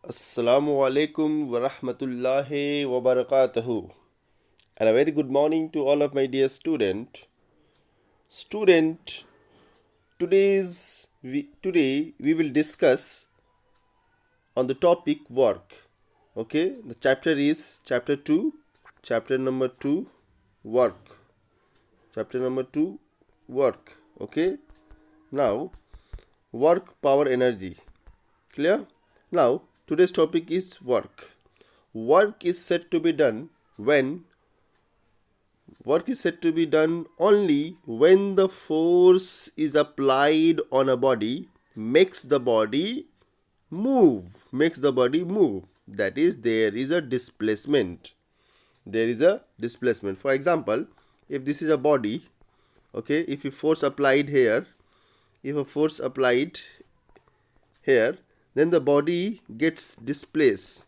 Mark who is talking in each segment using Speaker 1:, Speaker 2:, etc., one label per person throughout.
Speaker 1: Assalamu alaikum wa rahmatullahi wa barakatuhu. And a very good morning to all of my dear student. Today we will discuss on the topic work. Okay, the chapter is chapter 2, chapter number 2, work. Chapter number 2, work. Okay, now work, power, energy. Clear? Now today's topic is work. Work is said to be done when Work is said to be done only when the force is applied on a body makes the body move. That is, there is a displacement. For example, if this is a body, okay, if a force applied here, then the body gets displaced.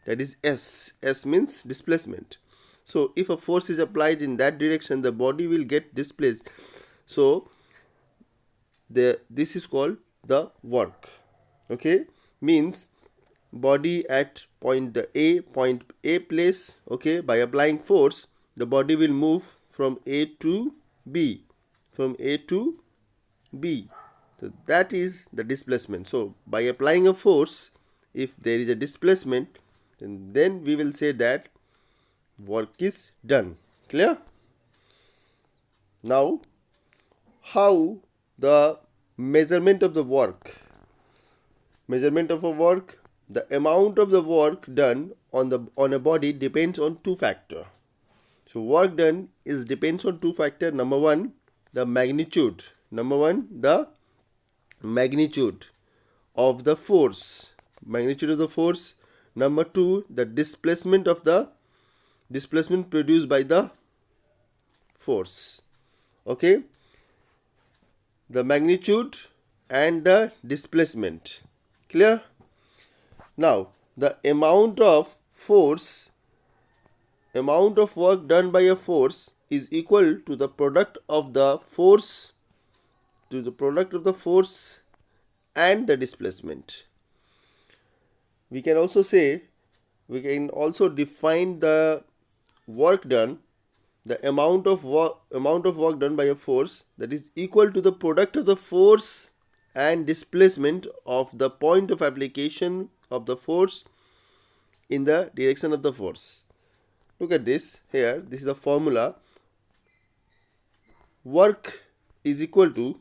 Speaker 1: That is S. S means displacement. So if a force is applied in that direction, the body will get displaced. So this is called the work. Okay, means body at point A place. Okay, by applying force, the body will move from A to B. So that is the displacement. So by applying a force, if there is a displacement, then we will say that work is done. Clear? Now, how the measurement of a work, the amount of the work done on a body depends on two factors. So work done depends on two factors. Number one, the magnitude of the force. Number two, the displacement produced by the force. Okay, the magnitude and the displacement. Clear? Now, the amount of work done by a force is equal to the product of the force and the displacement. We can also define the work done, the amount of work done by a force, that is equal to the product of the force and displacement of the point of application of the force in the direction of the force. Look at this here. This is the formula. Work is equal to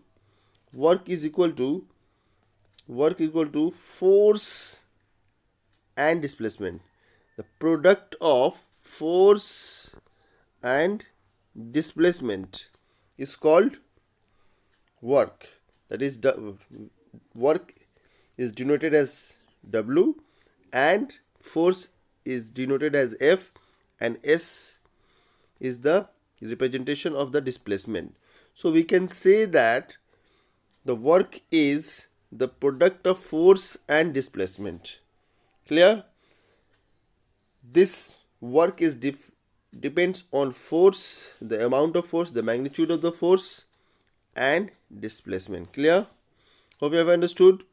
Speaker 1: force and displacement. The product of force and displacement is called work. That is, work is denoted as W and force is denoted as F, and S is the representation of the displacement. So we can say that the work is the product of force and displacement. Clear? This work depends on force, the amount of force, the magnitude of the force, and displacement. Clear? Hope you have understood.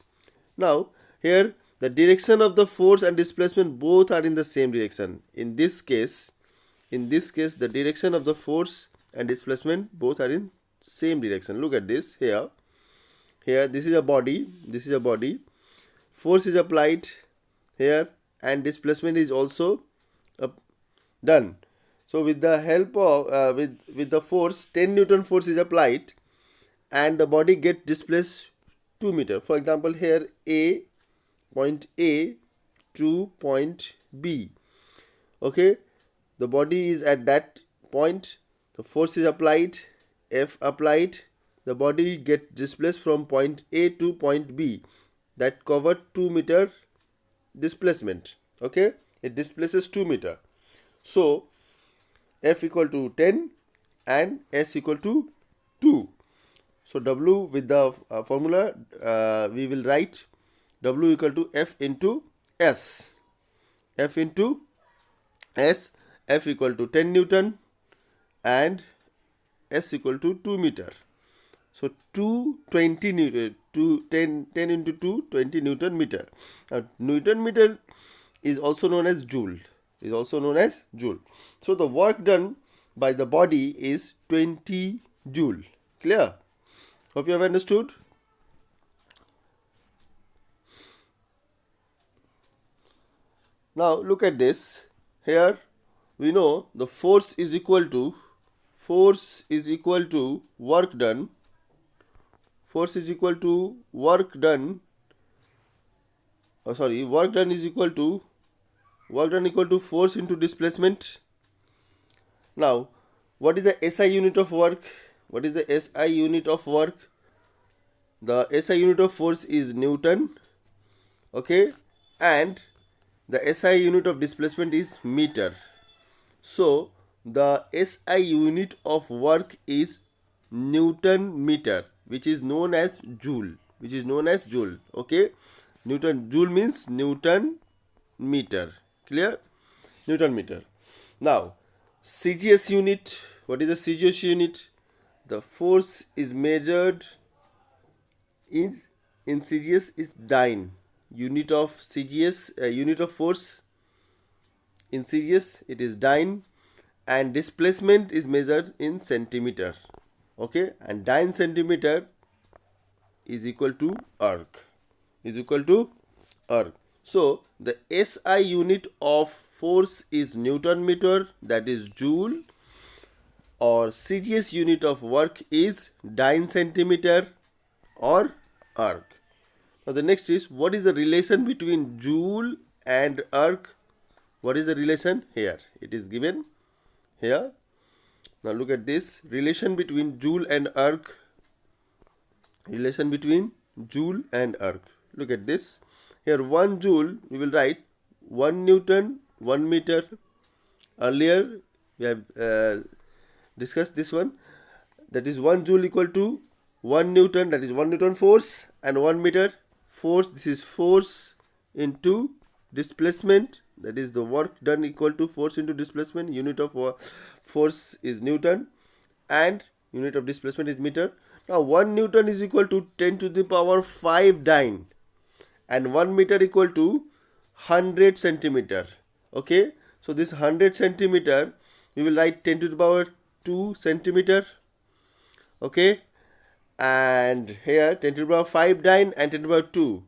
Speaker 1: Now, here the direction of the force and displacement both are in the same direction. In this case, the direction of the force and displacement both are in same direction. Look at this here. This is a body. Force is applied here and displacement is also done. So with the help of with the force, 10 Newton force is applied and the body gets displaced 2 meter. For example, here point A to point B. Okay, the body is at that point, the force is applied, F applied, the body gets displaced from point A to point B. That covered 2 meter displacement. Okay, it displaces 2 meter. So F equal to 10 and S equal to 2. So W, with the formula we will write W equal to F into S. F equal to 10 Newton and S equal to 2 meter. So 220 10 into 2, 20 Newton meter. Newton meter is also known as joule. So the work done by the body is 20 joule. Clear? Hope you have understood. Now look at this. Here we know the force is equal to work done. Work done is equal to force into displacement. Now, what is the SI unit of work? The SI unit of force is Newton. Okay, and the SI unit of displacement is meter. So the SI unit of work is Newton meter, which is known as joule. Okay, joule means Newton meter. Clear? Newton meter. Now CGS unit. What is the CGS unit? The force is measured in CGS is dyne. Unit of force in CGS it is dyne, and displacement is measured in centimeter. Okay, and dyne centimeter is equal to arc. So the SI unit of force is Newton meter, that is joule, or CGS unit of work is dyne centimeter or arc. Now the next is, what is the relation between joule and arc? What is the relation? Here it is given here. Now look at this relation between joule and arc. Look at this. Here 1 joule we will write 1 Newton 1 meter. Earlier we have discussed this one. That is 1 joule equal to 1 Newton, that is 1 Newton force, and 1 meter force. This is force into displacement, that is the work done equal to force into displacement. Unit of force is Newton and unit of displacement is meter. Now 1 Newton is equal to 10 to the power 5 dyne, and 1 meter equal to 100 centimeter. Okay, so this 100 centimeter we will write 10 to the power 2 centimeter. Okay, and here 10 to the power 5 dyne and 10 to the power 2.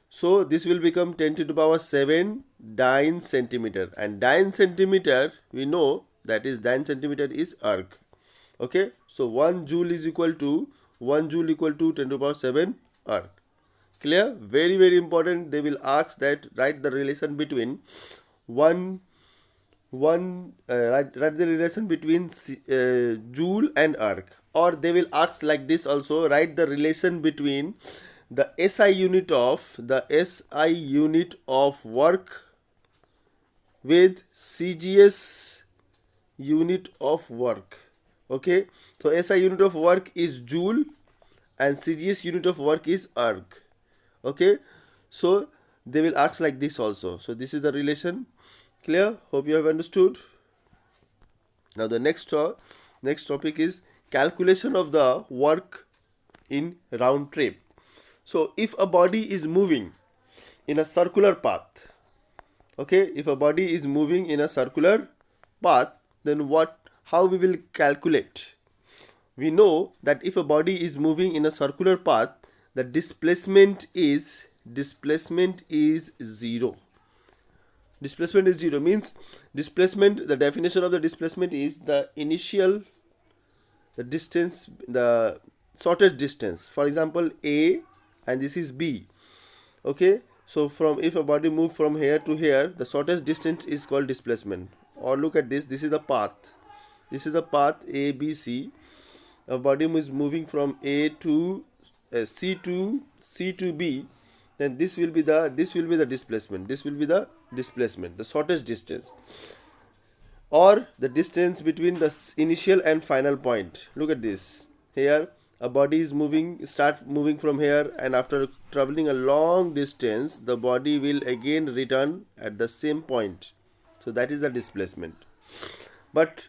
Speaker 1: So this will become 10 to the power 7 dyne centimeter, and dyne centimeter we know that is dyne centimeter is arc. Okay, so 1 joule is equal to 10 to the power 7 arc. Clear? Very, very important. They will ask that write the relation between write the relation between joule and arc, or they will ask like this also, write the relation between the SI unit of work with CGS unit of work. Okay, so SI unit of work is joule and CGS unit of work is arc. Okay, so they will ask like this also. So this is the relation. Clear? Hope you have understood. Now the next topic is calculation of the work in round trip. So if a body is moving in a circular path, okay, then how we will calculate? We know that if a body is moving in a circular path, the displacement is 0. Displacement is 0 means displacement, the definition of the displacement is the shortest distance. For example, A and this is B. Okay, so if a body move from here to here, the shortest distance is called displacement. Or look at this, this is the path. A, B, C. A body is moving from A to C to B, then this will be the displacement. The shortest distance, or the distance between the initial and final point. Look at this. Here a body is start moving from here, and after traveling a long distance, the body will again return at the same point. So that is the displacement. But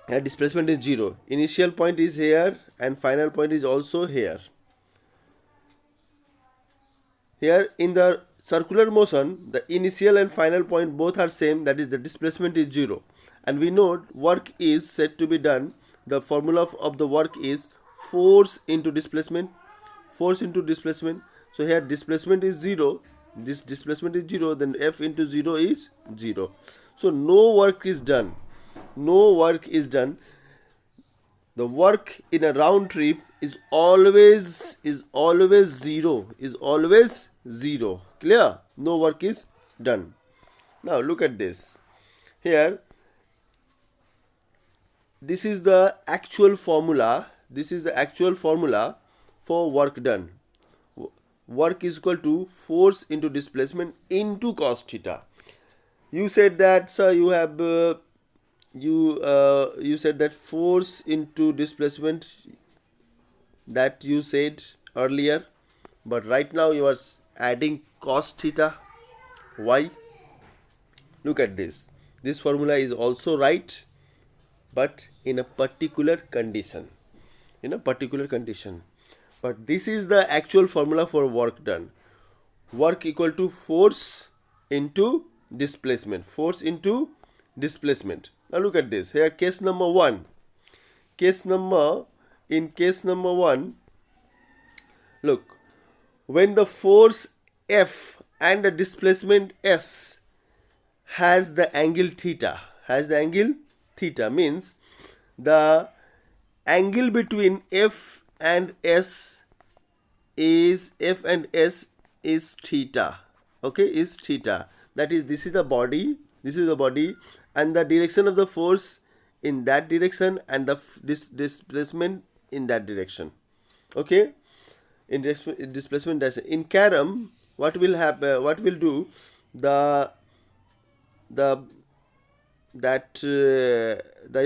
Speaker 1: displacement is 0. Initial point is here and final point is also here. Here in the circular motion, the initial and final point both are same, that is the displacement is 0. And we know work is said to be done, the formula of the work is force into displacement, force into displacement. So here displacement is 0, this displacement is 0, then F into 0 is 0. So no work is done, no work is done. The work in a round trip is always 0, is always 0. Clear? No work is done. Now look at this. Here, this is the actual formula. This is the actual formula for work done. Work is equal to force into displacement into cos theta. You said that, sir, you have you said that force into displacement, that you said earlier, but right now you are adding cos theta. Why? Look at this. This formula is also right, but in a particular condition. In a particular condition. But this is the actual formula for work done. Work equal to force into displacement. Force into displacement. Now look at this. Here case number 1. In case number 1, look, when the force F and the displacement S has the angle theta, means the angle between F and S is theta. Okay, is theta. That is, this is the body, and the direction of the force in that direction, and the displacement in that direction. Okay, in displacement direction. In carom, what will happen? What will do? The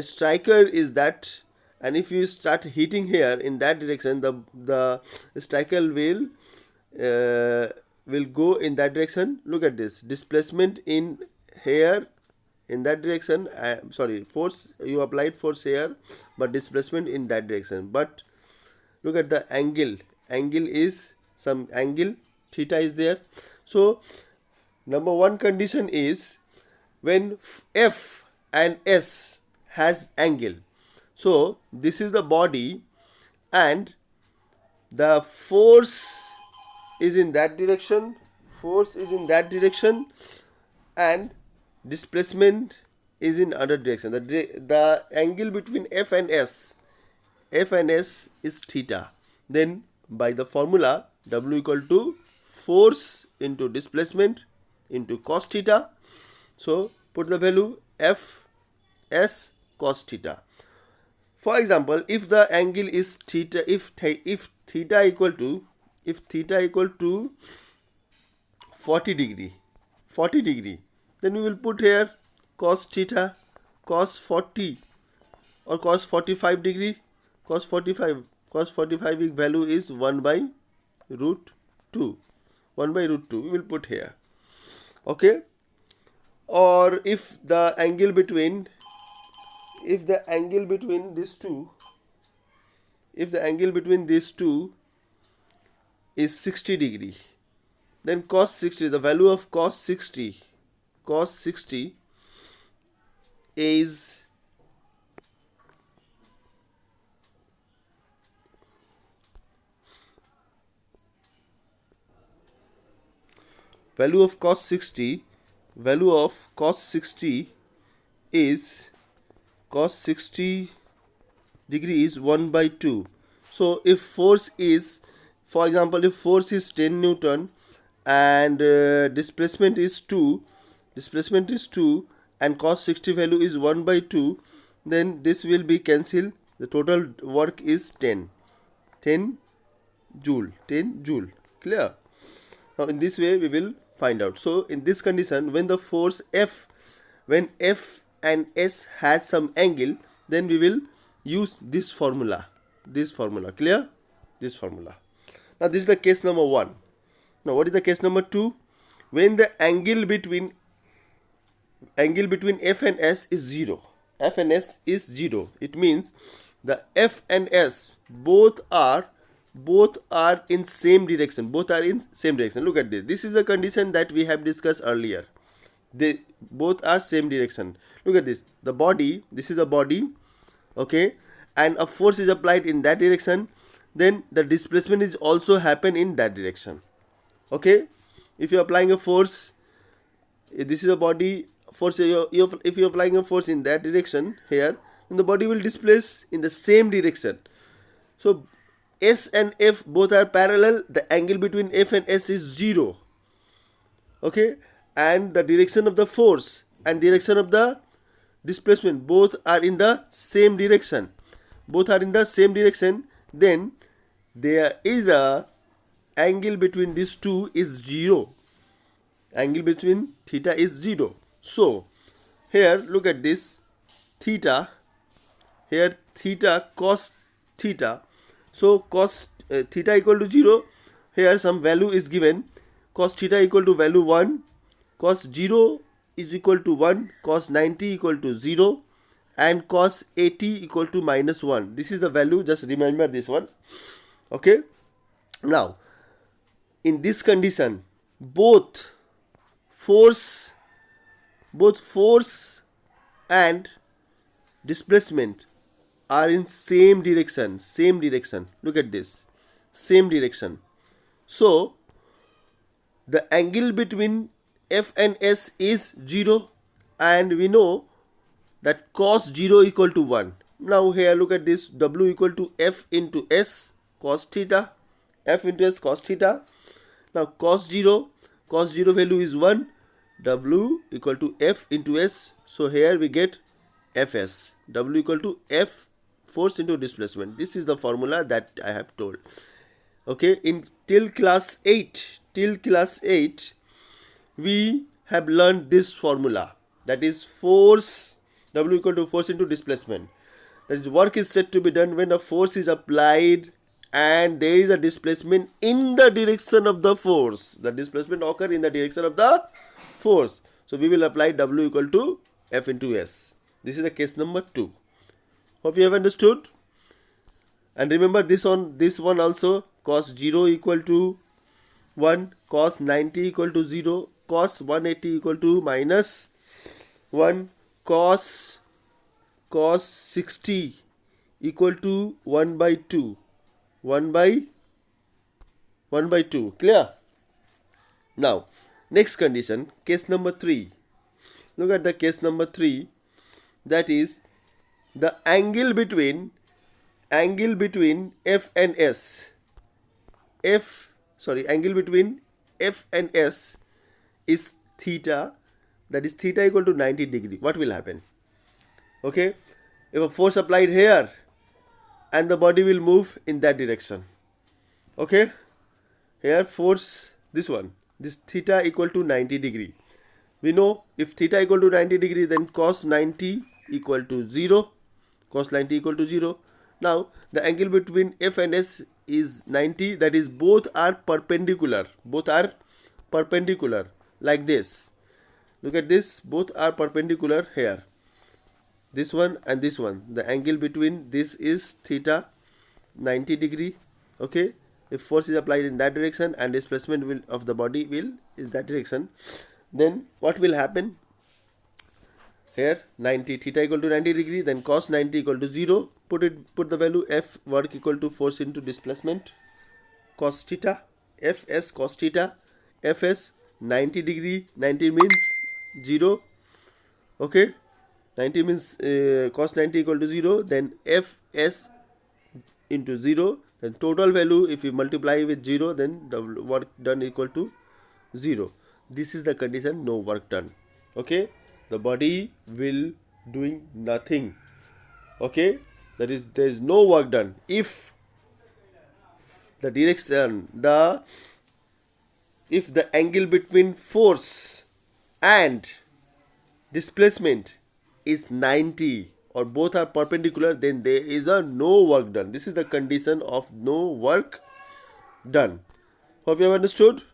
Speaker 1: striker is that, and if you start hitting here in that direction, the striker will go in that direction. Look at this, displacement in here in that direction, force, you applied force here, but displacement in that direction. But look at the angle is some angle theta is there. So number 1 condition is when F and S has angle. So this is the body, and the force is in that direction, and displacement is in other direction. The angle between F and S is theta. Then by the formula, W equal to force into displacement into cos theta. So put the value F S cos theta. For example, if the angle is theta, if theta equal to 40 degree, then we will put here cos theta, cos 40 or cos 45 degree, cos 45 value is 1 by root 2. We will put here. Okay. Or if the angle between these two is 60 degree, then cos 60, the value of cos 60 is value of cos 60 is cos 60 degree is 1 by 2. So if force is, for example, if force is 10 Newton and displacement is 2, and cos 60 value is 1 by 2, then this will be cancelled. The total work is 10 joule. Clear? Now in this way we will find out. So in this condition, when the force F and S has some angle, then we will use this formula. Clear? This formula. Now this is the case number 1. Now what is the case number 2? When the angle between F and S is 0. It means the F and S both are both are in same direction. Both are in same direction. Look at this. This is the condition that we have discussed earlier. They both are same direction. Look at this. The body, this is the body, okay, and a force is applied in that direction, then the displacement is also happen in that direction. Okay, if you're applying a force, this is a body force, if you're applying a force in that direction here, then the body will displace in the same direction. So S and F both are parallel. The angle between F and S is 0. Okay, and the direction of the force and direction of the displacement both are in the same direction. Both are in the same direction. Then there is a angle between these two is 0. Angle between theta is 0. So here look at this theta. Here theta cos theta. So cos theta equal to 0. Here some value is given. Cos theta equal to value 1. Cos 0 is equal to 1. Cos 90 equal to 0. And cos 80 equal to minus 1. This is the value. Just remember this one. Okay. Now, in this condition, both force and displacement are in same direction. Look at this, same direction. So the angle between F and S is 0, and we know that cos 0 equal to 1. Now here look at this, W equal to F into S cos theta, F into S cos theta. Now cos 0 value is 1, W equal to F into S. So here we get Fs, W equal to F force into displacement. This is the formula that I have told. Okay, till class 8 we have learned this formula, that is force, W equal to force into displacement. That is, work is said to be done when a force is applied and there is a displacement in the direction of the force. The displacement occur in the direction of the force. So we will apply W equal to F into S. This is the case number 2. Hope you have understood. And remember this one also, cos 0 equal to 1, cos 90 equal to 0, cos 180 equal to minus 1, cos 60 equal to 1 by 2. 1 by 2. Clear? Now, next condition, case number 3. Look at the case number 3. That is, the angle between F and S. Angle between F and S is theta. That is theta equal to 90 degree. What will happen? Okay, if a force applied here and the body will move in that direction. Okay, here force, this theta equal to 90 degree. We know if theta equal to 90 degree, then cos 90 equal to 0. Cos 90 equal to 0. Now the angle between F and S is 90. That is, both are perpendicular. Like this. Look at this. Both are perpendicular here. This one and this one. The angle between this is theta 90 degree. Okay. If force is applied in that direction and displacement of the body is that direction, then what will happen? Here 90, theta equal to 90 degree, then cos 90 equal to 0. Put the value F work equal to force into displacement, cos theta, Fs cos theta, Fs 90 degree, 90 means 0. Okay, 90 means cos 90 equal to 0, then Fs into 0, then total value if you multiply with 0, then the work done equal to 0. This is the condition, no work done. Okay, the body will doing nothing. Okay, that is, there is no work done. If the direction, if the angle between force and displacement is 90 or both are perpendicular, then there is a no work done. This is the condition of no work done. Hope you have understood.